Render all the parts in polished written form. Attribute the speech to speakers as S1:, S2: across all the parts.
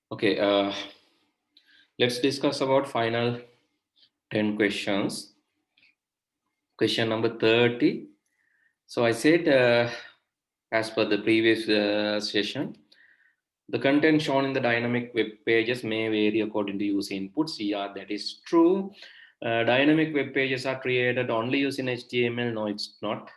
S1: Okay, let's discuss about final 10 questions. Question number 30. So I said, as per the previous session, the content shown in the dynamic web pages may vary according to user inputs. Yeah, that is true. Dynamic web pages are created only using HTML. No, it's not.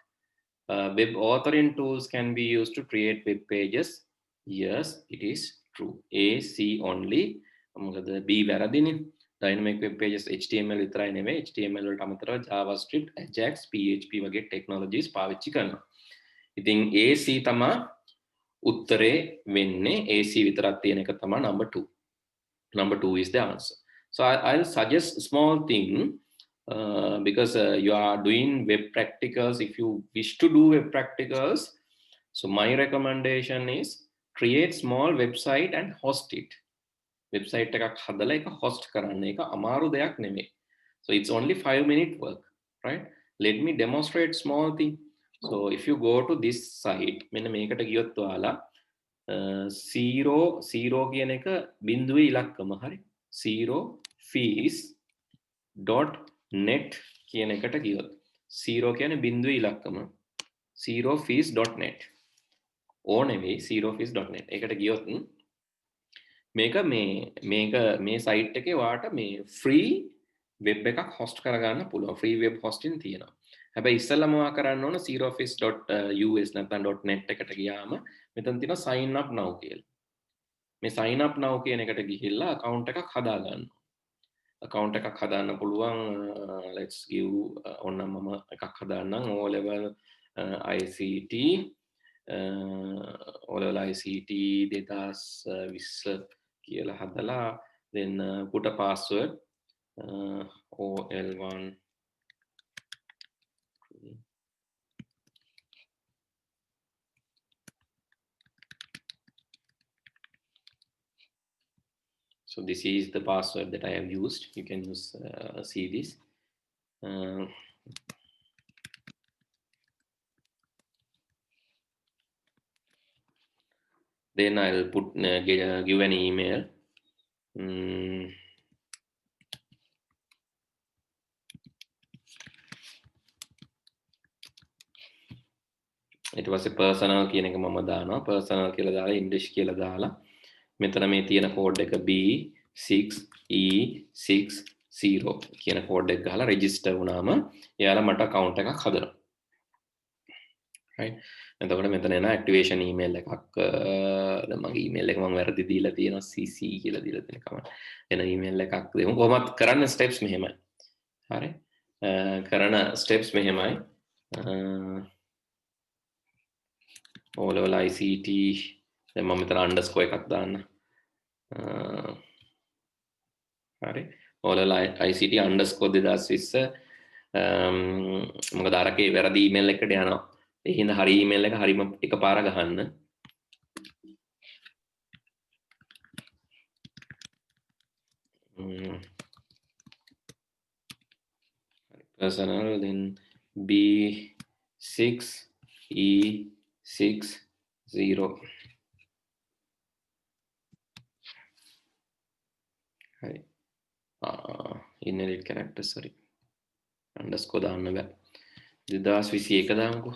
S1: Web authoring tools can be used to create web pages. Yes, it is true. A, C only. The B වැරදිනේ. Dynamic web pages HTML විතරයි නෙවෙයි. HTML වලට අමතරව JavaScript, Ajax, PHP වගේ technologies පාවිච්චි කරනවා. ඉතින් AC තමයි උත්තරේ වෙන්නේ. AC විතරක් තියෙන එක තමයි number 2. Number 2 is the answer. So I'll suggest a small thing. Because you are doing web practicals. If you wish to do web practicals, so my recommendation is create small website and host it. Website එකක් හදලා ඒක host කරන්න එක අමාරු දෙයක් නෙමෙයි. So it's only 5-minute work, right? Let me demonstrate small thing. So if you go to this site, මෙන්න මේකට ගියොත් ඔයාලා 0 කියන එක බිඳුවේ ඉලක්කම හරි 0 fees .net කියන එකට ගියොත් 0 කියන්නේ බිඳුවේ ඉලක්කම 0 fees.net ඕ නෙවෙයි 0 fees.net ඒකට ගියොත් මේක මේ සයිට් එකේ වාට මේ ෆ්‍රී වෙබ් එකක් හොස්ට් කරගන්න පුළුවන් ෆ්‍රී වෙබ් හොස්ටින් තියෙනවා හැබැයි ඉස්සෙල්ලාම වා කරන්න ඕන 0fees.us නැත්නම් .net එකට ගියාම මෙතන තියෙනවා sign up now කියලා මේ sign up now කියන එකට ගිහිල්ලා account එකක් හදා ගන්න account එකක් හදාන්න පුළුවන් let's give ඔන්න මම එකක් හදාන්නම් O level ICT O level ICT 2020 කියලා හදලා then put a password OL1 so this is the password that I have used you can use see this then I'll put give an email it was a personal කියන එක මම දානවා personal කියලා දාලා english කියලා දාලා මෙතන මේ තියෙන කෝඩ් එක B6E60 කියන කෝඩ් එක ගහලා register වුණාම එයාලා මට account එකක් හදනවා right එතකොට මෙතන එන activation email එකක් දැන් මගේ email එක මම වැරදි දීලා තියෙනවා CC කියලා දීලා තියෙන කම එන email එකක් දෙමු කොහොමත් කරන්න steps මෙහෙමයි හරි කරන steps මෙහෙමයි O level ICT දැන් මම මෙතන underscore එකක් දාන්න හරි O level ICT underscore 2020 මොකද අරකේ වැරදි email එකකට යනවා ඒ හින්දා හරි email එක හරිම එකපාර ගහන්න personal then B6E60 හරි invalid character sorry underscore දාන්න බෑ 2021 දාමුකෝ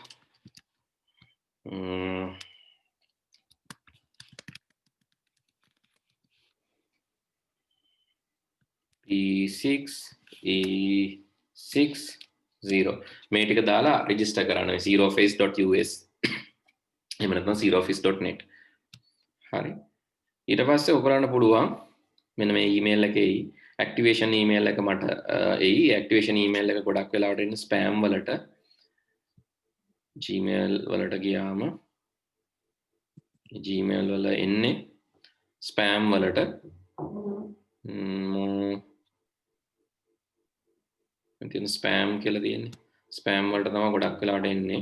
S1: B6E60 මේ ටික දාලා register කරන්න zeroface.us එහෙම නැත්නම් zeroface.net හරි ඊට පස්සේ ඔකරන්න පුළුවන් මෙන්න මේ email එකේ activation email එක මට එයි activation email එක ගොඩක් වෙලාවට එන්නේ spam වලට Gmail වලට ගියාම Gmail වල එන්නේ spam වලට තියෙන spam කියලා තියෙන්නේ spam වලට තමයි ගොඩක් වෙලාවට එන්නේ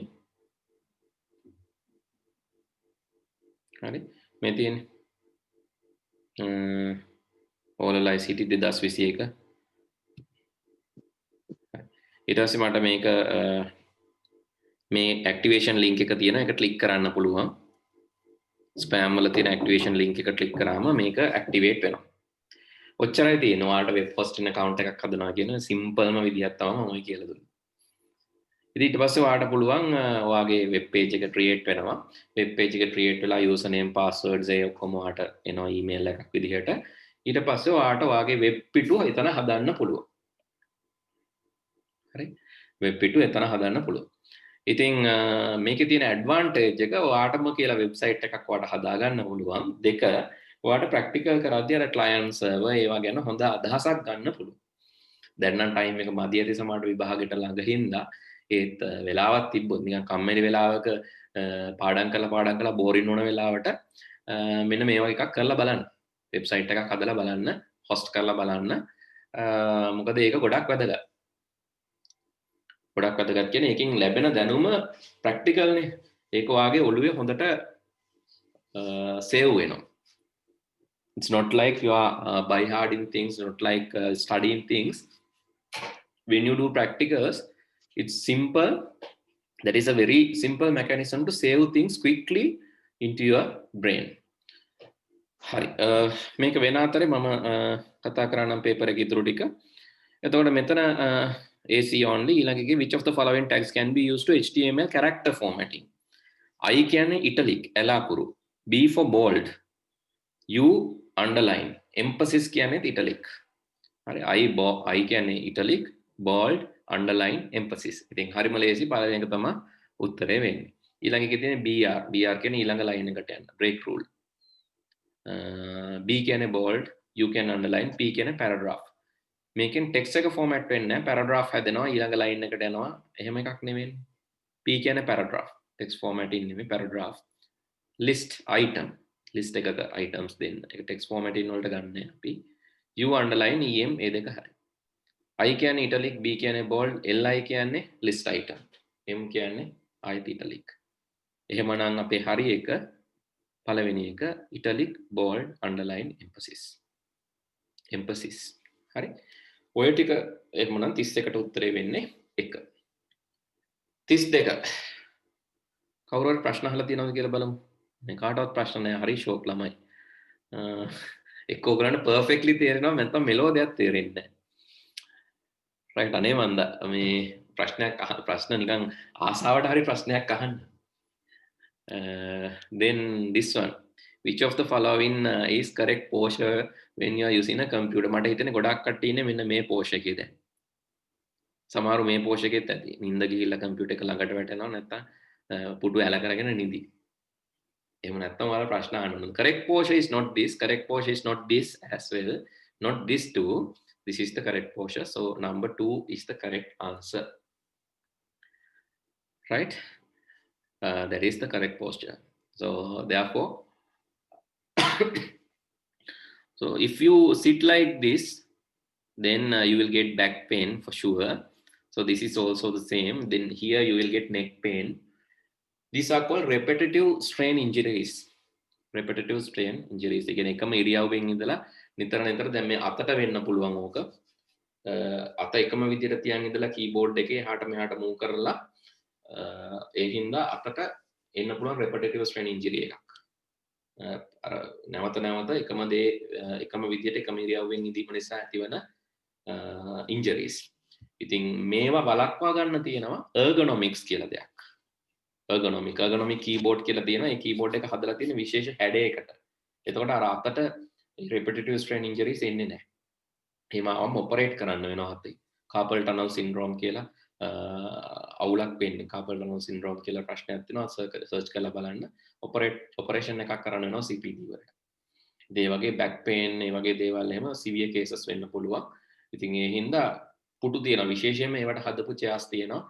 S1: හරි මේ තියෙන්නේ O level ICT 2021 ඊට පස්සේ මට මේක මේ activation link එක තියෙන එක click කරන්න පුළුවන් ස්පෑම් වල තියෙන ඇක්ටිවේෂන් ලින්ක් එක ක්ලික් කරාම මේක ඇක්ටිවේට් වෙනවා. ඔච්චරයි තියෙන්නේ. ඔයාලට වෙබ් හොස්ටින් account එකක් හදනවා කියන සිම්පල්ම විදිහක් තමයි මම කියලා දුන්නේ. ඉතින් ඊට පස්සේ ඔයාලට පුළුවන් ඔයාගේ වෙබ් පේජ් එක ක්‍රියේට් වෙනවා. වෙබ් පේජ් එක ක්‍රියේට් වෙලා යූසර් නේම් පාස්වර්ඩ්ස් ඒ ඔක්කොම ඔයාලට එනවා ඊමේල් එකක් විදිහට. ඊට පස්සේ ඔයාලට ඔයාගේ වෙබ් පිටුව එතන හදන්න පුළුවන්. හරි. වෙබ් පිටුව එතන හදන්න පුළුවන්. ඉතින් මේකේ තියෙන ඇඩ්වාන්ටේජ් එක ඔයාටම කියලා වෙබ්සයිට් එකක් ඔයාලට හදාගන්න පුළුවන්. දෙක ඔයාලට ප්‍රැක්ටිකල් කරද්දී අර ක්ලයන්ට් සර්වර් ඒවා ගැන හොඳ අදහසක් ගන්න පුළුවන්. දැන් නම් ටයිම් එක මදි ඇති සමහරට විභාගෙට ළඟ හින්දා ඒත් වෙලාවක් තිබ්බොත් නිකන් කම්මැලි වෙලාවක පාඩම් කරලා බෝරින් වුණ වෙලාවට මෙන්න මේ වගේ එකක් කරලා බලන්න. වෙබ්සයිට් එකක් හදලා බලන්න, හොස්ට් කරලා බලන්න. මොකද ඒක ගොඩක් වැදගත්. ගොඩක් වැදගත් කියන්නේ ඒකෙන් ලැබෙන දැනුම ප්‍රැක්ටිකල්නේ. ඒක වාගේ ඔළුවේ හොඳට සේව් වෙනවා. It's not like you are by harding things, not like studying things. When you do practicals, it's simple. That is a very simple mechanism to save things quickly into your brain. හරි. මේක වෙන අතරේ මම කතා කරන්නම් paper එකේ ඉතුරු ටික. එතකොට මෙතන AC only ඊළඟගේ which of the following tags can be used to HTML character formatting? I කියන්නේ italic එලාකුරු. B for bold. U underline. Emphasis කියන්නේ italic. හරි. I කියන්නේ italic, bold, underline, emphasis. ඉතින් හරිම ලේසි පළවෙනි එක තමයි උත්තරේ වෙන්නේ. ඊළඟ එකේ තියෙන BR කියන්නේ ඊළඟ line එකට යන්න. break rule. B කියන්නේ bold, U කියන්නේ underline, P කියන්නේ paragraph. මේකෙන් text එක format වෙන්නේ නැහැ. paragraph හැදෙනවා ඊළඟ line එකට යනවා. එහෙම එකක් නෙමෙයි. P කියන්නේ paragraph. text formatting නෙමෙයි paragraph. list item. list එකක items දෙන්න. ඒක text formatting වලට ගන්න අපි. U underline EM ඒ දෙක හරි. I කියන්නේ italic, B කියන්නේ bold, LI කියන්නේ list item. M කියන්නේ ආයෙත් italic. එහෙමනම් අපේ හරි එක පළවෙනි එක italic, bold, underline, emphasis. emphasis. හරි. ඔය ටික එහෙමනම් 31ට උත්තරේ වෙන්නේ 1. 32. කවුරු හරි ප්‍රශ්න අහලා තියෙනවද කියලා බලමු. මේ කාටවත් ප්‍රශ්න නැහැ. හරි ෂෝක් ළමයි. එක්ක ඔයගලන්ට පර්ෆෙක්ට්ලි තේරෙනවා නැත්නම් මෙලෝ දෙයක් තේරෙන්නේ නැහැ. රයිට් අනේ මන්ද මේ ප්‍රශ්න නිකන් ආසාවට හරි ප්‍රශ්නයක් අහන්න. Then this one, which of the following is correct posture when you are using a computer? මට හිතෙන්නේ ගොඩක් කට්ටිය ඉන්නේ මෙන්න මේ posture එකේ දැන්. සමහරු මේ posture එකෙත් ඇති. නිින්ද ගිහිල්ලා computer එක ළඟට වැටෙනවා නැත්නම් පුටු ඇල කරගෙන නිදි. එහෙම නැත්නම් ඔයාලා ප්‍රශ්න අහන්න ඕන. Correct posture is not this, correct posture is not this as well, not this too. This is the correct posture. So number 2 is the correct answer. Right? That is the correct posture. So therefore, so if you sit like this, then you will get back pain for sure. So this is also the same. Then here you will get neck pain. These are called repetitive strain injuries. Repetitive strain injuries. ඒ කියන්නේ එකම ඉරියව්වෙන් ඉඳලා නිතර දැන් මේ අතට වෙන්න පුළුවන් ඕක. අත එකම විදිහට තියන් ඉඳලා කීබෝඩ් එකේ එහාට මෙහාට move කරලා ඒ හින්දා අතට එන්න පුළුවන් repetitive strain injury එකක්. අර නැවත එකම දේ එකම විදිහට එකම ඉරියව්වෙන් ඉඳීම නිසා ඇතිවන injuries. ඉතින් මේවා වළක්වා ගන්න තියෙනවා ergonomics කියලා දෙයක්. ergonomic keyboard කියලා තියෙනවා. ඒ keyboard එක හදලා තියෙන විශේෂ හැඩයකට. එතකොට අර අතට repetitive strain injuries එන්නේ නැහැ. ඒවම ඔපරේට් කරන්න වෙනවා අතේ. carpal tunnel syndrome කියලා අවුලක් වෙන්නේ. carpal tunnel syndrome කියලා ප්‍රශ්නයක් තියෙනවා. සර්ච් කරලා බලන්න. ඔපරේෂන් එකක් කරන්න වෙනවා CPD වලට. ඒ වගේ back pain ඒ වගේ දේවල් එහෙම severe cases වෙන්න පුළුවන්. ඉතින් ඒ හින්දා පුටු තියෙනවා. විශේෂයෙන්ම ඒවට හදපු chairs තියෙනවා.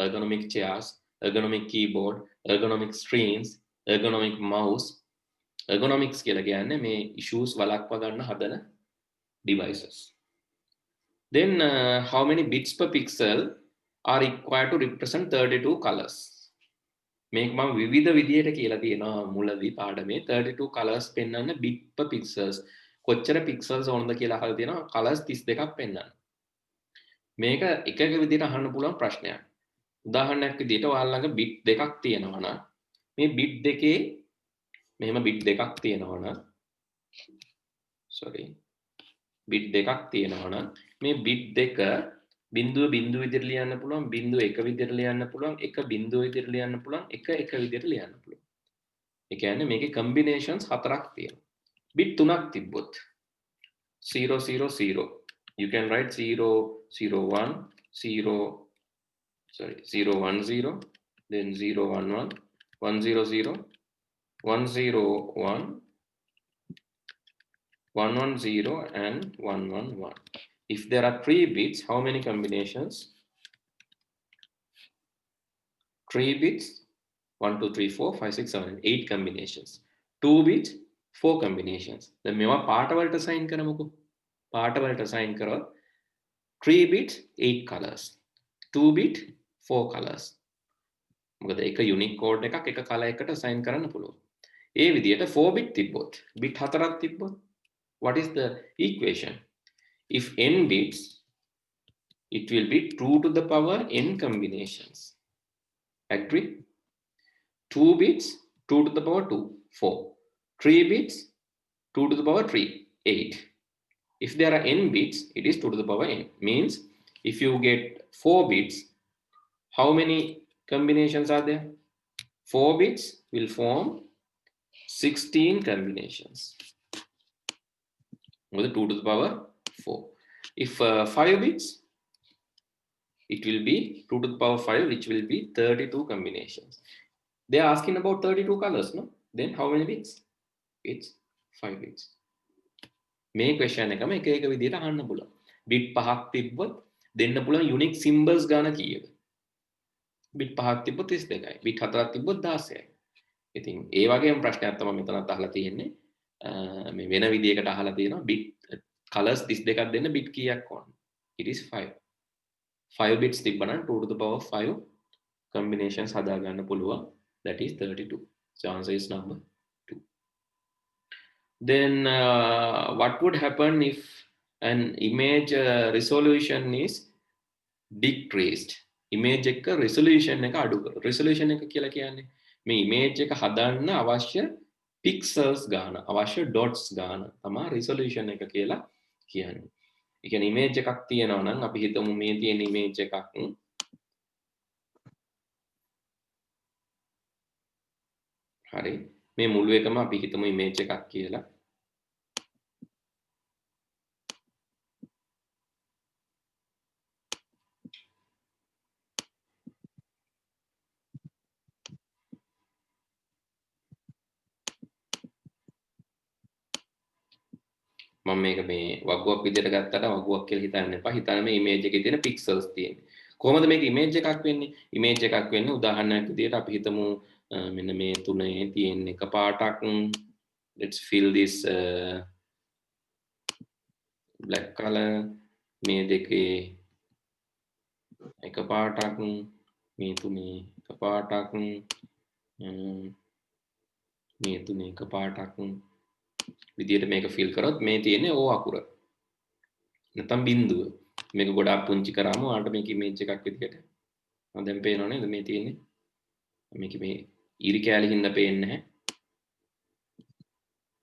S1: ergonomic chairs, ergonomic keyboard, ergonomic screens, ergonomic mouse. ergonomics කියලා කියන්නේ මේ issues වළක්වා ගන්න හදන devices. Then how many bits per pixel are required to represent 32 colors? මේක මම විවිධ විදියට කියලා තියෙනවා මුලදී පාඩමේ 32 colors පෙන්වන්න bit per pixels කොච්චර pixels ඕනද කියලා අහලා තියෙනවා colors 32ක් පෙන්වන්න. මේක එක විදියට අහන්න පුළුවන් ප්‍රශ්නයක්. උදාහරණයක් විදියට ඔයාලා ළඟ bit දෙකක් තියෙනවා නම් මේ bit දෙකේ මෙහෙම බිට් දෙකක් තියෙනවා නම් sorry බිට් දෙකක් තියෙනවා නම් මේ බිට් දෙක බිඳුව බිඳුව විදිහට ලියන්න පුළුවන්, බිඳුව එක විදිහට ලියන්න පුළුවන්, එක බිඳුව විදිහට ලියන්න පුළුවන්, එක විදිහට ලියන්න පුළුවන්. ඒ කියන්නේ මේකේ combinations හතරක් තියෙනවා. බිට් තුනක් තිබ්බොත් 0 0 0 you can write 0 0 1 0 0 1 0 then 0 1 1 1 0 0 1 0 1 1 1 0 and 1 1 1. If there are 3 bits, how many combinations? 3 bits 1 2 3 4 5 6 7 8 combinations. 2 bits 4 combinations. දැන් මේවා පාට වලට assign කරමුකෝ. පාට වලට assign කරොත් 3 bits 8 colors. 2 bit 4 colors. මොකද එක unique code එකක් එක color එකකට assign කරන්න පුළුවන්. ඒ විදිහට 4 bit තිබ්බොත් bit 4ක් තිබ්බොත් what is the equation? If n bits, it will be 2 to the power n combinations. Agree? 2 bits 2 to the power 2 4. 3 bits 2 to the power 3 8. If there are n bits, it is 2 to the power n. Means if you get 4 bits, how many combinations are there? 4 bits will form 16 combinations with 2 to the power 4. If 5 bits, it will be 2 to the power 5, which will be 32 combinations. They are asking about 32 colors, no? Then how many bits? It's 5 bits. මේ question එකම එක එක විදිහට අහන්න පුළුවන්. bit 5ක් තිබ්බොත් දෙන්න පුළුවන් unique symbols ගාන කීයද? bit 5ක් තිබ්බොත් 32යි. bit 4ක් තිබ්බොත් 16යි. ඉතින් ඒ වගේම ප්‍රශ්නයක් තමයි මෙතනත් අහලා තියෙන්නේ. මේ වෙන විදිහකට අහලා තියෙනවා bit colors 32ක් දෙන්න bit කීයක් ඕන? It is 5. 5 bits තිබ්බනම් 2 to the power 5 combinations හදා ගන්න පුළුවන්. That is 32. So answer is number 2. Then what would happen if an image resolution is decreased? Image එක resolution එක අඩු කරනවා. Resolution එක කියලා කියන්නේ මේ image එක හදන්න අවශ්‍ය pixels ගාන, අවශ්‍ය dots ගාන තමයි resolution එක කියලා කියන්නේ. ඒ කියන්නේ image එකක් තියෙනවා නම් අපි හිතමු මේ තියෙන image එකක් හරි මේ මුළු එකම අපි හිතමු image එකක් කියලා. මම මේක මේ වගුවක් විදිහට ගත්තට වගුවක් කියලා හිතන්න එපා. හිතන්න මේ image එකේ තියෙන pixels තියෙන්නේ. කොහොමද මේක image එකක් වෙන්නේ? image එකක් වෙන්නේ උදාහරණයක් විදිහට අපි හිතමු මෙන්න මේ තුනේ තියෙන එක පාටක්. Let's fill this black color. මේ දෙකේ එක පාටක්, මේ තුනේ එක පාටක්, මේ තුනේ එක පාටක් විදියට මේක fill කරොත් මේ තියෙන්නේ O අකුර. නැත්නම් බිඳුව. මේක ගොඩාක් පුංචි කරාම ඔයාලට මේක image එකක් විදියට දැන් පේනව නේද මේ තියෙන්නේ. මේක මේ ඉරි කැලි හින්දා පේන්නේ නැහැ.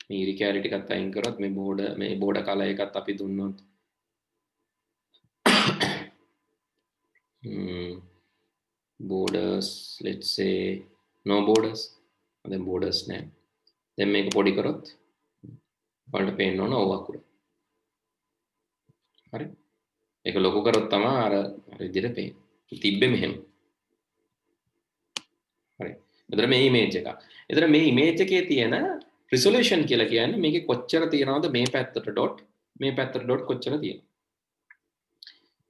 S1: මේ ඉරි කැලි ටිකත් අයින් කරොත් මේ බෝඩර් කලර් එකත් අපි දුන්නොත් borders, let's say no borders. then borders නැහැ. දැන් මේක පොඩි කරොත් ඔයාලට පේන්න ඕන O අකුර. හරි. ඒක ලොකු කරොත් තමයි අර විදිහට පේන්නේ. තිබ්බේ මෙහෙම. හරි. එතන මේ image එක. එතන මේ image එකේ තියෙන resolution කියලා කියන්නේ මේකේ කොච්චර තියනවද මේ පැත්තට dot මේ පැත්තට dot කොච්චර තියෙනවද?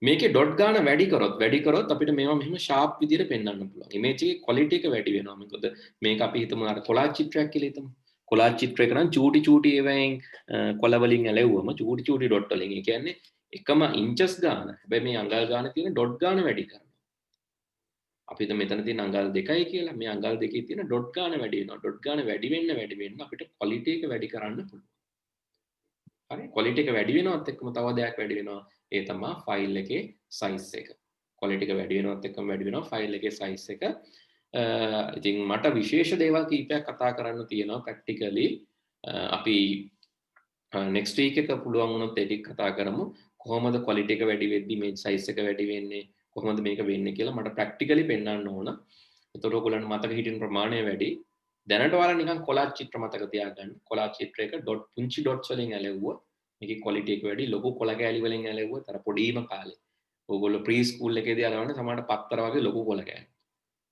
S1: මේකේ dot ගාන වැඩි කරොත් අපිට මේවා මෙහෙම sharp විදිහට පෙන්වන්න පුළුවන්. image එකේ quality එක වැඩි වෙනවා. මොකද මේක අපි හිතමු අර collage චිත්‍රයක් කියලා හිතමු. collage චිත්‍රයක නම් චූටි ඒවායින් කොළ වලින් ඇලෙව්වම චූටි dot වලින්. ඒ කියන්නේ එකම inches ගාන. හැබැයි මේ අඟල් ගාන තියෙන dot ගාන වැඩි කරනවා. අපි හිත මෙතන තියෙන අඟල් 2යි කියලා. මේ අඟල් දෙකේ තියෙන dot ගාන වැඩි වෙනවා. dot ගාන වැඩි වෙන්න අපිට quality එක වැඩි කරන්න පුළුවන්. හරි quality එක වැඩි වෙනවත් එක්කම තව දෙයක් වැඩි වෙනවා. ඒ තමයි file එකේ size එක. quality එක වැඩි වෙනවත් එක්කම වැඩි වෙනවා file එකේ size එක. ඉතින් මට විශේෂ දේවල් කීපයක් කතා කරන්න තියෙනවා ප්‍රැක්ටිකලි අපි නෙක්ස්ට් වීක් එක පුළුවන් වුණොත් ඒක කතා කරමු කොහොමද ක්වොලිටි එක වැඩි වෙද්දී මේ සයිස් එක වැඩි වෙන්නේ කොහොමද මේක වෙන්නේ කියලා මට ප්‍රැක්ටිකලි පෙන්වන්න ඕන. එතකොට ඔයගොල්ලන්ට මතක හිටින ප්‍රමාණය වැඩි. දැනට ඔයාලා නිකන් කොලාජ් චිත්‍ර මතක තියාගන්න. කොලාජ් චිත්‍රයක ඩොට් පුංචි ඩොට්ස් වලින් ඇලෙව්වොත් මේකේ ක්වොලිටි එක වැඩි. ලොකු කොළ කෑලි වලින් ඇලෙව්වොත් අර පොඩිම කාලේ. ඕගොල්ලෝ ප්‍රී ස්කූල් එකේදී අරවන්න සමහරට පත්තර වගේ ලොකු කොළ කෑලි.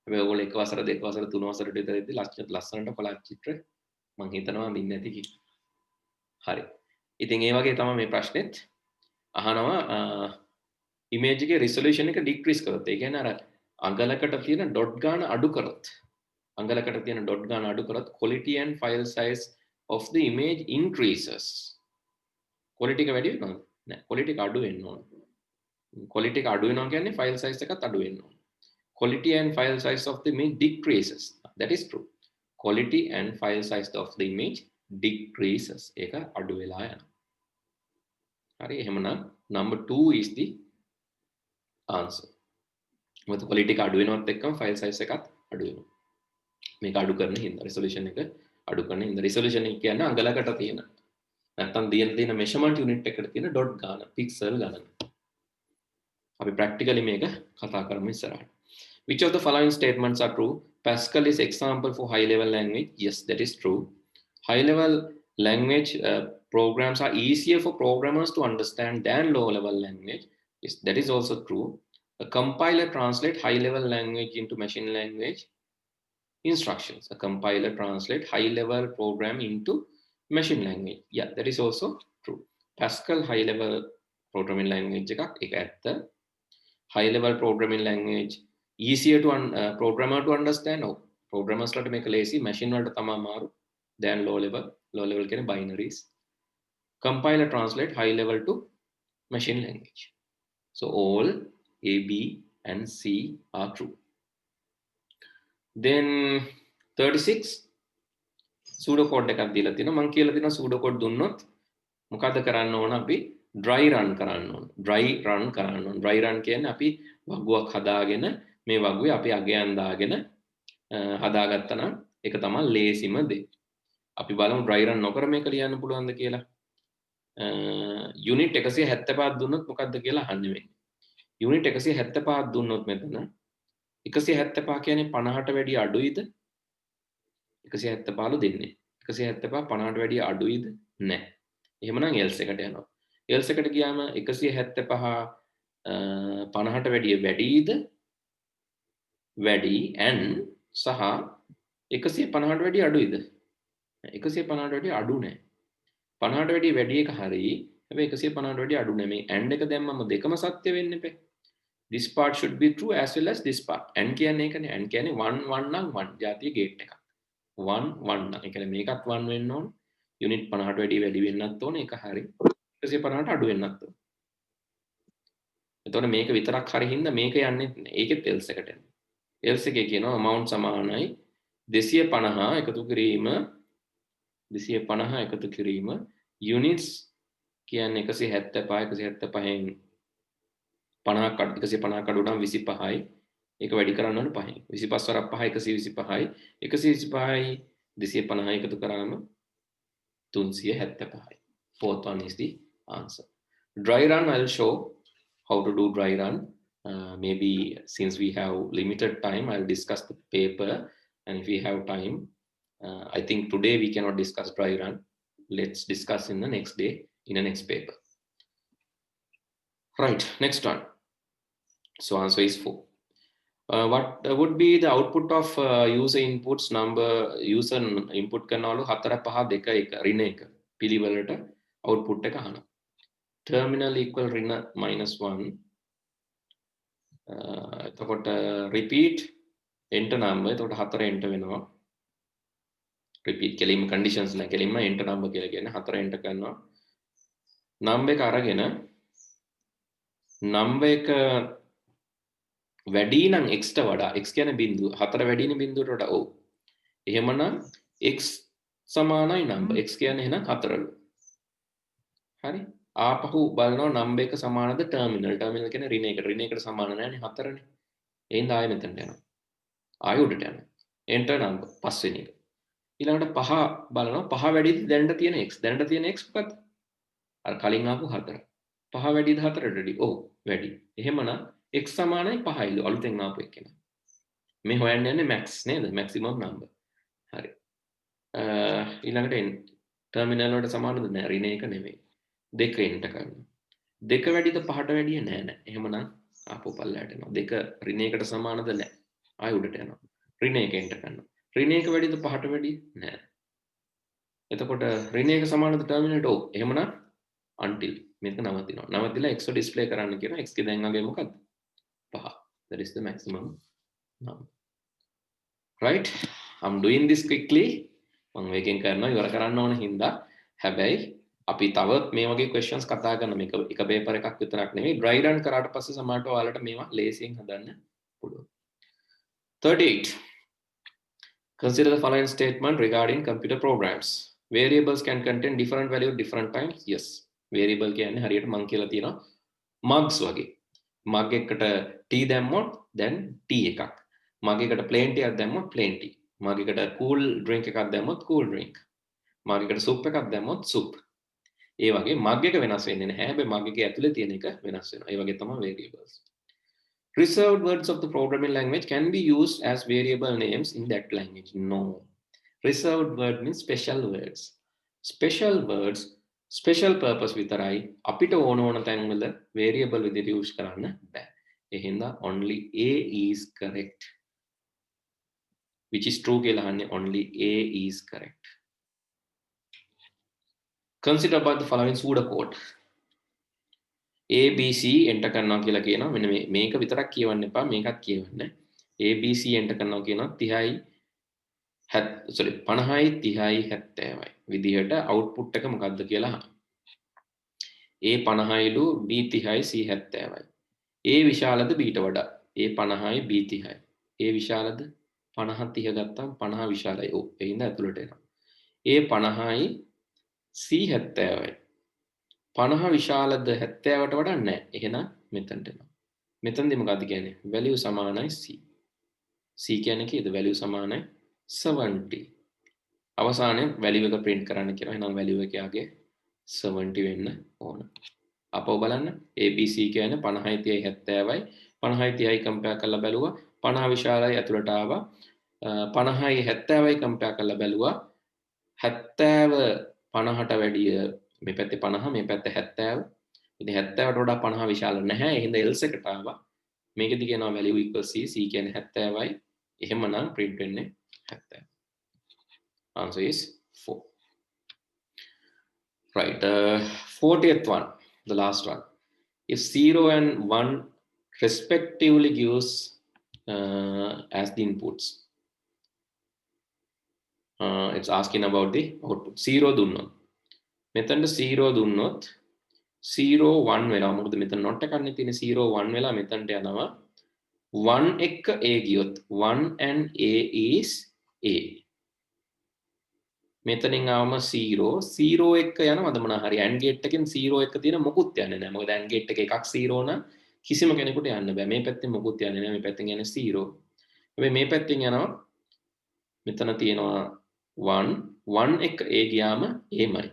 S1: හැබැයි ඔයගොල්ලෝ එක වසර දෙක වසර තුන වසරට විතර ඉද්දි ලස්සනට කොලාජ් චිත්‍ර මම හිතනවා අඳින්න ඇති කියලා. හරි. ඉතින් ඒ වගේ තමයි මේ ප්‍රශ්නෙත් අහනවා ඉමේජ් එකේ රිසොලූෂන් එක ඩික්‍රීස් කරොත් ඒ කියන්නේ අර අඟලකට තියෙන ඩොට් ගාන අඩු කරොත් අඟලකට තියෙන ඩොට් ගාන අඩු කරොත් quality and file size of the image increases quality එක වැඩි වෙනවද නෑ quality එක අඩු වෙන්න ඕන quality එක අඩු වෙනවා කියන්නේ file size එකත් අඩු වෙන්න ඕන quality and file size of the image decreases that is true quality and file size of the image decreases ඒක අඩු වෙලා යනවා හරි එහෙමනම් number 2 is the answer මොකද quality එක අඩු වෙනවත් එක්කම file size එකත් අඩු වෙනවා මේක අඩු කරන හින්දා resolution එක අඩු කරන හින්දා resolution එක කියන්නේ අඟලකට තියෙන නැත්තම් තියෙන measurement unit එකට තියෙන dot ගාන pixel ගණන අපි practically මේක කතා කරමු ඉස්සරහට which of the following statements are true Pascal is example for high level language yes that is true high level language programs are easier for programmers to understand than low level language yes that is also true a compiler translates high level language into machine language instructions a compiler translate high level program into machine language yeah that is also true Pascal high level programming language එකක් ඒක ඇත්ත high level programming language easier to programmer to understand oh programmers ලට මේක ලේසි machine වලට තමයි අමාරු than low level කියන්නේ binaries compiler translate high level to machine language so all A B and C are true then 36 pseudo code එකක් දීලා තියෙනවා මම කියලා දෙනවා pseudo code දුන්නොත් මොකද කරන්න ඕන අපි dry run කරන්න ඕන dry run කියන්නේ අපි වගුවක් හදාගෙන මේ වගුවේ අපි අගයන් දාගෙන හදාගත්තා නම් ඒක තමයි ලේසිම දේ අපි බලමු dry run නොකර මේක ලියන්න පුළුවන්ද කියලා unit 175ක් දුන්නොත් මොකද්ද කියලා අහන්නේ වෙන්නේ unit 175ක් දුන්නොත් මෙතන 175 කියන්නේ 50ට වැඩිය අඩුයිද 175 දෙන්නේ 175 50ට වැඩිය අඩුයිද නැහැ එහෙමනම් else එකට යනවා else එකට ගියාම 175 50ට වැඩිය වැඩිද වැඩි and සහ 150ට වැඩිය අඩුයිද 150ට වැඩිය අඩු නැහැ 50ට වැඩිය වැඩි එක හරි හැබැයි 150ට වැඩිය අඩු නැහැ මේ and එක දැම්මම දෙකම සත්‍ය වෙන්න එපා this part should be true as well as this part and කියන්නේ ඒකනේ and කියන්නේ 1 1 නම් 1 ජාතිය ගේට් එකක් 1 1 නම් ඒ කියන්නේ මේකත් 1 වෙන්න ඕන යුනිට් 50ට වැඩි වෙන්නත් ඕන ඒක හරි 150ට අඩු වෙන්නත් ඕන එතකොට මේක විතරක් හරි හින්දා මේක යන්නේ ඒකෙත් else එකට යනවා else එකේ කියනවා amount සමානයි 250 එකතු කිරීම 250 එකතු කිරීම units කියන්නේ 175 175න් 50ක් 150ක් අඩු නම් 25යි ඒක වැඩි කරන්න ඕනේ 5යි 25 වරක් 5 125යි 125යි 250 එකතු කරාම 375යි fourth one is the answer dry run I'll show how to do dry run maybe since we have limited time I'll discuss the paper and if we have time I think today we cannot discuss dry run let's discuss in the next day in the next paper right next one so answer is 4 what would be the output of user inputs number user input කරනවලු 4 5 2 1 ඍණ 1 පිළිවෙලට output එක අහනවා terminal equal ඍණ -1 එතකොට repeat enter number එතකොට 4 enter වෙනවා repeat කෙලින්ම conditions නැහැ කෙලින්ම enter number කියලා කියන්නේ 4 enter කරනවා number එක අරගෙන number එක වැඩි නම් x ට වඩා x කියන්නේ බිඳුව 4 වැඩි නම් බිඳුවට වඩා ඔව් එහෙමනම් x සමානයි number x කියන්නේ එහෙනම් 4ලු හරි ආපහු බලනවා number එක සමානද terminal කියන්නේ ඍණ 1ට ඍණ 1ට සමාන නැහැනේ 4නේ එහෙනම් ආයෙ මෙතනට යනවා ආයෙ උඩට යනවා. enter number පස්වෙනි එක. ඊළඟට 5 බලනවා 5 වැඩිද දැනට තියෙන x. දැනට තියෙන x මොකක්ද? අර කලින් ආපු 4. 5 වැඩිද 4ට වැඩි? ඔව් වැඩි. එහෙමනම් x සමානයි 5යිලු අලුතෙන් ආපු එක නේ. මේ හොයන්න යන්නේ max නේද? maximum number. හරි. ඊළඟට ටර්මිනල් වලට සමානද නෑ ඍණ එක නෙමෙයි. 2 enter කරනවා. 2 වැඩිද 5ට වැඩිය නෑ නෑ. එහෙමනම් ආපහු පල්ලයට එනවා. 2 ඍණ එකට සමානද නෑ. ආයෙ උඩට යනවා. ඍණ එක enter කරනවා. ඍණ එක වැඩිද 5ට වැඩිය නෑ. එතකොට ඍණ එක සමානද ටර්මිනල්ට? ඔව්. එහෙමනම් until මේක නවතිනවා. නවතිලා x ඩිස්ප්ලේ කරන්න කියනවා. x ගේ දැන් අගේ මොකක්ද? 5. That is the maximum number. Right? I'm doing this quickly. මම මේකෙන් කරනවා ඉවර කරන්න ඕන හින්දා. හැබැයි අපි තවත් මේ වගේ questions කතා කරන මේක එක paper එකක් විතරක් නෙමෙයි dry run කරාට පස්සේ සමහරට ඔයාලට මේවා ලේසියෙන් හදන්න පුළුවන්. 38. Consider the following statement regarding computer programs. Variables can contain different value at different times. Yes. Variable කියන්නේ හරියට මං කියලා තියෙනවා mugs වගේ. mug එකට tea දැම්මොත් then tea එකක්. mug එකට plain tea එකක් දැම්මොත් plain tea. mug එකට cool drink එකක් දැම්මොත් cool drink. mug එකට soup එකක් දැම්මොත් soup. ඒ වගේ mug එක වෙනස් වෙන්නේ නැහැ. හැබැයි mug එකේ ඇතුලේ තියෙන එක වෙනස් වෙනවා. ඒ වගේ තමයි variables. Reserved words of the programming language can be used as variable names in that language. No. Reserved word means special words. Special words, special purpose විතරයි අපිට ඕන ඕන තැන්වල variable විදිහට use කරන්න බෑ. ඒ හින්දා only A is correct. Which is true කියලා අහන්නේ only A is correct. Consider about the following pseudocode. ABC enter කරනවා කියලා කියනවා. මෙන්න මේක විතරක් කියවන්න එපා. මේකත් කියවන්න. ABC enter කරනවා කියනවා 30යි 50යි 30යි 70යි විදිහට output එක මොකක්ද කියලා අහනවා. A 50යිලු B 30යි C 70යි. A විශාලද B ට වඩා? A 50යි B 30යි. A විශාලද? 50 30 ගත්තාම 50 විශාලයි. ඔව්. ඒ හින්දා ඇතුළට එනවා. A 50යි C 70යි. 50 විශාලද 70ට වඩා නැහැ. එහෙනම් මෙතනට එනවා. මෙතනදී මොකද්ද කියන්නේ? value සමානයි C. C කියන්නේ කීයද? value සමානයි 70. අවසානයේ value එක print කරන්න කියනවා. එහෙනම් value එක යාගේ 70 වෙන්න ඕන. අපව බලන්න ABC කියන්නේ 50යි 30යි 70යි 50යි 30යි compare කරලා බැලුවා 50 විශාලයි ඇතුළට ආවා 50යි 70යි compare කරලා බැලුවා 70 50ට වැඩිය මේ පැත්තේ 50 මේ පැත්තේ 70 ඉතින් 70ට වඩා 50 විශාල නැහැ ඒ හින්දා else එකට ආවා මේකෙදි කියනවා value equals C C කියන්නේ 70යි එහෙමනම් print වෙන්නේ 70 answer is 4 right 40th one the last one if 0 and 1 respectively gives as the inputs it's asking about the output 0 දුන්නොත් මෙතනට 0 දුන්නොත් 0 1 වෙලා මොකද මෙතන not එකක් නේ තියෙන්නේ 0 1 වෙලා මෙතනට යනවා 1 එක්ක a ගියොත් 1 and a is a මෙතනින් ආවම 0 0 එක්ක යනවද මොනවා හරි AND gate එකෙන් 0 එක්ක තියෙන මොකුත් යන්නේ නැහැ මොකද AND gate එක එකක් 0 නම් කිසිම කෙනෙකුට යන්න බෑ මේ පැත්තෙන් මොකුත් යන්නේ නැහැ මේ පැත්තෙන් යන්නේ 0 හැබැයි මේ පැත්තෙන් යනවා මෙතන තියෙනවා 1 1 එක්ක a ගියාම aමයි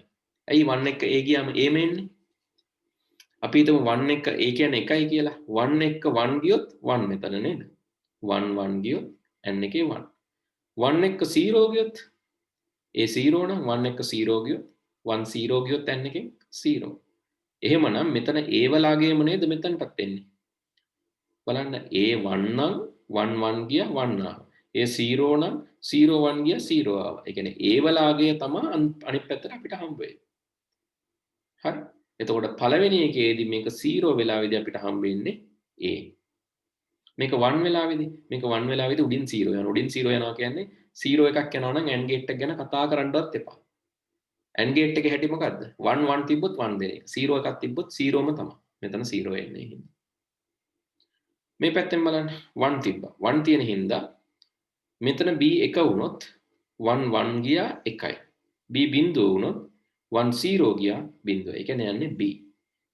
S1: ඇයි 1 එක්ක a ගියාම a මෙන්නේ අපි හිතමු 1 එක්ක a කියන්නේ 1යි කියලා 1 එක්ක 1 ගියොත් 1 මෙතන නේද 1 1 ගියොත් n එකේ 1 1 එක්ක 0 ගියොත් a 0 නම් 1 එක්ක 0 ගියොත් 1 0 ගියොත් n එකෙන් 0 එහෙමනම් මෙතන a වලාගේම නේද මෙතනටත් එන්නේ බලන්න a 1 නම් 1 1 ගියා 1 ආවා a 0 නම් 0 1 ගියා 0 ආවා ඒ කියන්නේ a වලාගේ තමයි අනිත් පැත්තට අපිට හම්බ වෙන්නේ හරි එතකොට පළවෙනි එකේදී මේක 0 වෙලාවෙදී අපිට හම්බ වෙන්නේ a මේක 1 වෙලාවෙදී මේක 1 වෙලාවෙදී උඩින් 0 යනවා උඩින් 0 යනවා කියන්නේ 0 එකක් යනවා නම් AND gate එක ගැන කතා කරන්නවත් එපා. AND gate එකේ හැටි මොකද්ද? 1 1 තිබ්බොත් 1 දෙන එක. 0 එකක් තිබ්බොත් 0ම තමයි. මෙතන 0 එන්නේ හින්දා. මේ පැත්තෙන් බලන්න 1 තිබ්බා. 1 තියෙන හින්දා මෙතන B 1 වුණොත් 1 1 ගියා 1යි. B බිඳුව වුණොත් 1 0 ගියා බිඳුව. ඒ කියන්නේ යන්නේ B.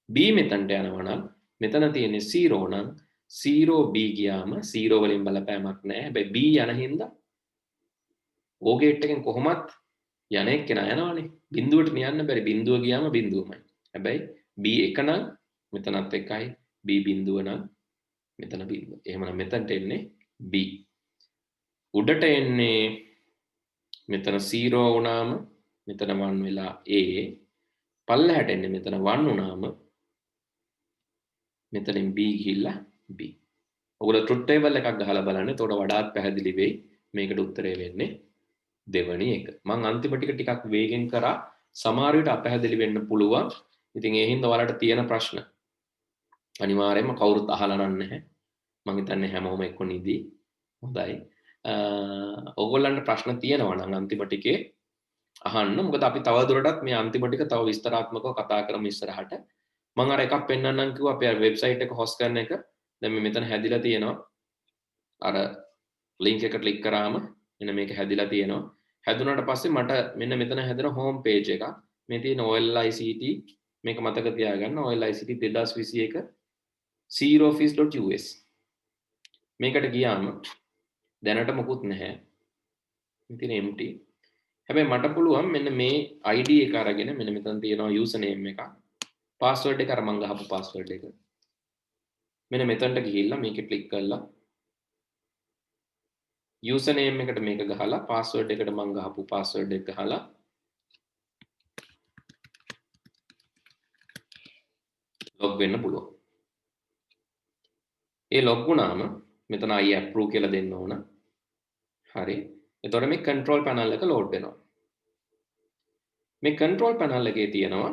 S1: B මෙතනට යනවා නම් මෙතන තියෙන්නේ 0 නම් 0 B ගියාම 0 වලින් බලපෑමක් නැහැ. හැබැයි B යන හින්දා O ගේට් එකෙන් කොහොමත් යන එක්කෙනා යනවනේ. බිඳුවට යන්න බැරි. බිඳුව ගියාම බිඳුවමයි. හැබැයි B එක නම් මෙතනත් එකයි. B බිඳුව නම් මෙතන බිඳුව. එහෙමනම් මෙතනට එන්නේ B. උඩට එන්නේ මෙතන 0 වුණාම මෙතන 1 වෙලා A. පල්ලෙහාට එන්නේ මෙතන 1 වුණාම මෙතනින් B ගිහිල්ලා B. ඔයගොල්ලෝ ට්‍රුත් ටේබල් එකක් ගහලා බලන්න. එතකොට වඩාත් පැහැදිලි වෙයි මේකට උත්තරේ වෙන්නේ දෙවනි එක. මම අන්තිම ටික ටිකක් වේගෙන් කරා. සමහර විට අපැහැදිලි වෙන්න පුළුවන්. ඉතින් ඒ හින්දා ඔයාලට තියෙන ප්‍රශ්න අනිවාර්යයෙන්ම කවුරුත් අහලා නැහැ. මම හිතන්නේ හැමෝම එක්ක නිදි. හොඳයි. ඔයගොල්ලන්ට ප්‍රශ්න තියෙනවා නම් අන්තිම ටිකේ අහන්න. මොකද අපි තව දුරටත් මේ අන්තිම ටික තව විස්තරාත්මකව කතා කරමු ඉස්සරහට. මම අර එකක් පෙන්නන්නම් කිව්වා අපේ වෙබ්සයිට් එක හොස්ට් කරන එක. දැන් මේ මෙතන හැදිලා තියෙනවා. අර ලින්ක් එක ක්ලික් කරාම මෙන්න මේක හැදිලා තියෙනවා. හැදුනට පස්සේ මට මෙන්න මෙතන හැදෙන හෝම් පේජ් එක. මේ තියෙන OLICT මේක මතක තියාගන්න. OLICT 2021 zerooffice.us. මේකට ගියාම දැනට මොකුත් නැහැ. ඉතින් empty. හැබැයි මට පුළුවන් මෙන්න මේ ID එක අරගෙන මෙන්න මෙතන තියෙනවා username එක. password එක අර මං ගහපු password එක. මෙන්න මෙතනට ගිහිල්ලා මේක ක්ලික් කරලා username එකට මේක ගහලා password එකට මං ගහපු password එක ගහලා log වෙන්න පුළුවන්. ඒ log වුණාම මෙතන I approve කියලා දෙන්න ඕන. හරි. එතකොට මේ control panel එක load වෙනවා. මේ control panel එකේ තියෙනවා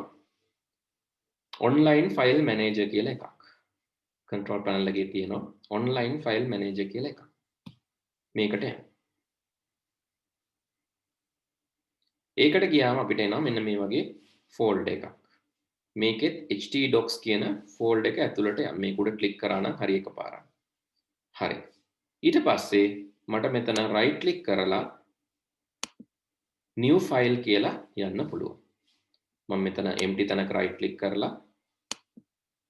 S1: online file manager කියලා එකක්. control panel එකේ තියෙනවා online file manager කියලා එකක්. මේකට යන්න. ඒකට ගියාම අපිට එනවා මෙන්න මේ වගේ folder එකක්. මේකෙත් htdocs කියන folder එක ඇතුළට යන්න. මේක උඩ ක්ලික් කරා නම් හරි එකපාරක්. හරි. ඊට පස්සේ මට මෙතන right click කරලා new file කියලා යන්න පුළුවන්. මම මෙතන empty තැනක right click කරලා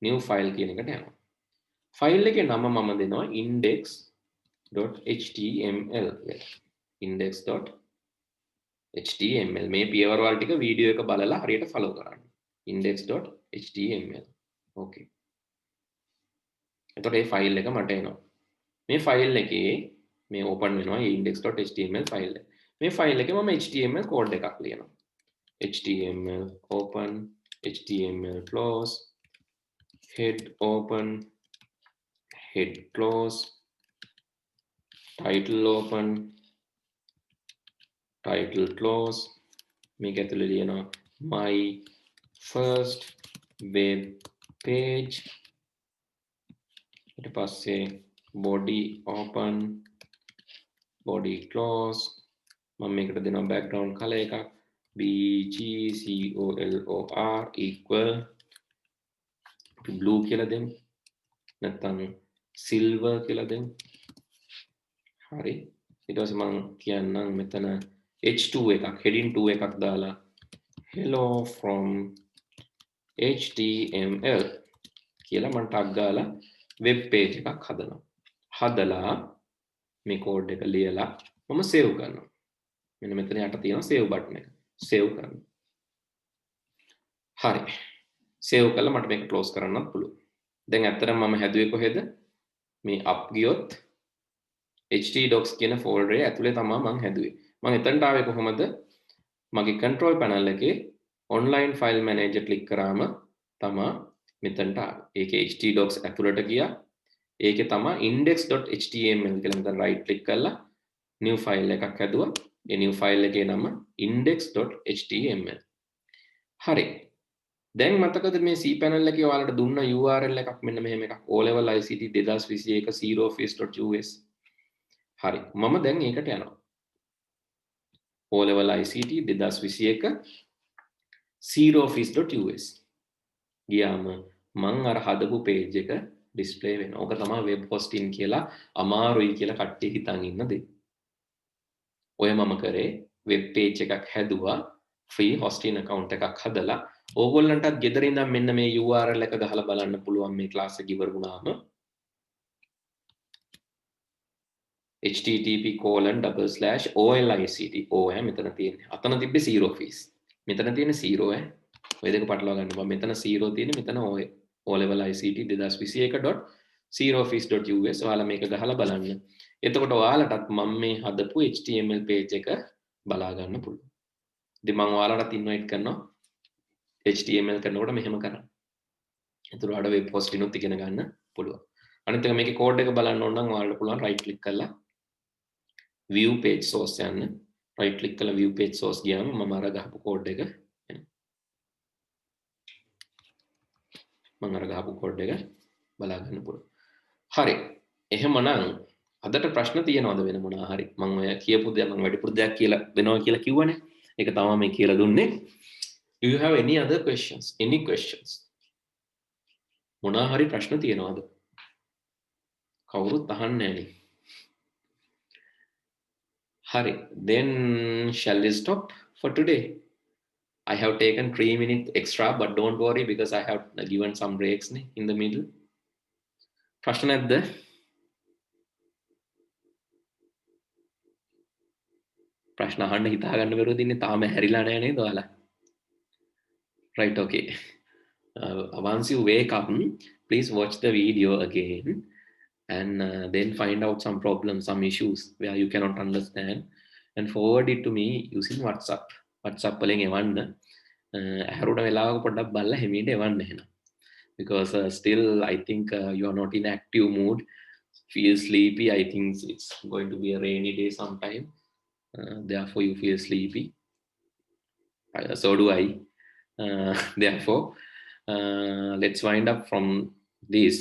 S1: new file කියන එකට යනවා. ෆයිල් එකේ නම මම දෙනවා index.html කියලා. index.html මේ පියවරවල් ටික වීඩියෝ එක බලලා හරියට follow කරන්න. index.html. okay. එතකොට මේ ෆයිල් එක මට එනවා. මේ ෆයිල් එකේ මේ open වෙනවා මේ index.html ෆයිල් එක. මේ ෆයිල් එකේ මම html කෝඩ් එකක් ලියනවා. html open html close head open head close title open title close මේක ඇතුලේ ලියනවා my first web page ඊට පස්සේ body open body close මම මේකට දෙනවා background color එකක් BGCOLOR equal blue කියලා දෙමු නැත්නම් silver කියලා දෙමු හරි ඊට පස්සේ මම කියන්නම් මෙතන h2 එකක් heading 2 එකක් දාලා hello from html කියලා මම ටැග් ගාලා web page එකක් හදලා මේ කෝඩ් එක ලියලා මම save කරනවා මෙන්න මෙතන යට තියෙනවා save button එක save කරනවා හරි save කළා මට මේක close කරන්නත් පුළුවන් දැන් ඇත්තටම මම හැදුවේ කොහෙද මේ up ගියොත් htdocs කියන folder එක ඇතුලේ තමයි මම හැදුවේ මම එතනට ආවේ කොහොමද මගේ control panel එකේ online file manager click කරාම තමයි මෙතනට ආවේ ඒකේ htdocs ඇතුලට ගියා ඒකේ තමයි index.html කියලා මෙතන right click කරලා new file එකක් හැදුවා ඒ new file එකේ නම index.html හරි දැන් මතකද මේ cpanel එකේ ඔයාලට දුන්න URL එකක් මෙන්න මෙහෙම එකක් O level ICT 2021 zerooffice.us හරි මම දැන් ඒකට යනවා O level ICT 2021 zerooffice.us ගියාම මම අර හදපු page එක display වෙනවා. ඕක තමයි web hosting කියලා අමාරුයි කියලා කට්ටිය හිතන් ඉන්න දේ. ඔය මම කරේ web page එකක් හැදුවා free hosting account එකක් හදලා ඕගොල්ලන්ටත් ගෙදර ඉඳන් මෙන්න මේ URL එක ගහලා බලන්න පුළුවන් මේ class එක ඉවර වුණාම http://olict o මෙතන තියෙන්නේ. අතන තිබ්බේ zero fees. මෙතන තියෙන zero ඔය දෙක පටලවා ගන්න බෑ. මෙතන zero තියෙන්නේ මෙතන o level ICT 2021.zerofees.us ඔයාලා මේක ගහලා බලන්න. එතකොට ඔයාලටත් මම මේ හදපු HTML page එක බලා ගන්න පුළුවන්. ඉතින් මම ඔයාලටත් ඉන්වයිට් කරනවා HTML කරනකොට මෙහෙම කරන්න. එතකොට ඔයාලට web hosting උත් ඉගෙන ගන්න පුළුවන්. අනිත් එක මේකේ කෝඩ් එක බලන්න ඕන නම් ඔයාලට පුළුවන් right click කරලා view page source යන්න. right click කරලා view page source ගියාම මම අර ගහපු කෝඩ් එක මම අර ගහපු කෝඩ් එක බලා ගන්න පුළුවන්. හරි. එහෙමනම් අදට ප්‍රශ්න තියෙනවද වෙන මොනවා හරි? මම ඔය කියපු දේ මම වැඩිපුර දෙයක් කියලා දෙනවා කියලා කිව්වනේ. ඒක තමයි මේ කියලා දුන්නේ. Do you have any other questions? Any questions? මොනවා හරි ප්‍රශ්න තියෙනවද? කවුරුත් අහන්නේ නැහැ. Hari, then shall we stop for today? I have taken 3 minutes extra, but don't worry because I have given some breaks in the middle. ප්‍රශ්න නැද්ද? ප්‍රශ්න අහන්න හිතා ගන්න බැරුව ඉන්නේ තාම හැරිලා නැහැ නේද ඔයාලා? Right, okay. Once you wake up, please watch the video again and then find out some problems, some issues where you cannot understand and forward it to me using WhatsApp. WhatsApp වලින් එවන්න. ඇහරුණ වෙලාවක පොඩ්ඩක් බලලා හිමීට එවන්න එහෙනම්. Because still I think you are not in active mood, feel sleepy. I think it's going to be a rainy day sometime. Therefore you feel sleepy. So do I. Therefore, let's wind up from this.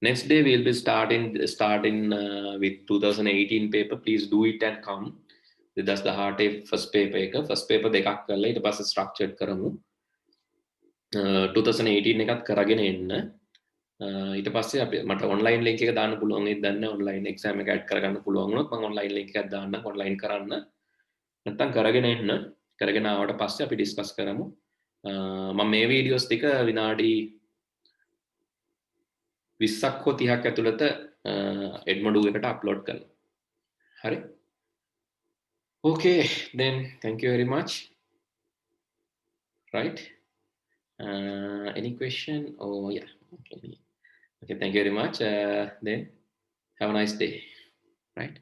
S1: Next day we'll be starting with 2018 paper. Please do it and come. That's the hard tape first paper එක. First paper දෙකක් කරලා ඊට පස්සේ structured කරමු. 2018 එකත් කරගෙන එන්න. ඊට පස්සේ අපි මට online link එක දාන්න පුළුවන් නේද? දන්නේ online exam එක add කරගන්න පුළුවන් වුණොත් මම online link එකක් දාන්න online කරන්න. නැත්තම් කරගෙන එන්න. කරගෙන ආවට පස්සේ අපි discuss කරමු. මම මේ videos ටික විනාඩි 20ක් හෝ 30ක් ඇතුළත Edmodo එකට upload කරනවා. හරි? Okay, then thank you very much. Right? Any question? Oh yeah. Okay, thank you very much. Then have a nice day. Right?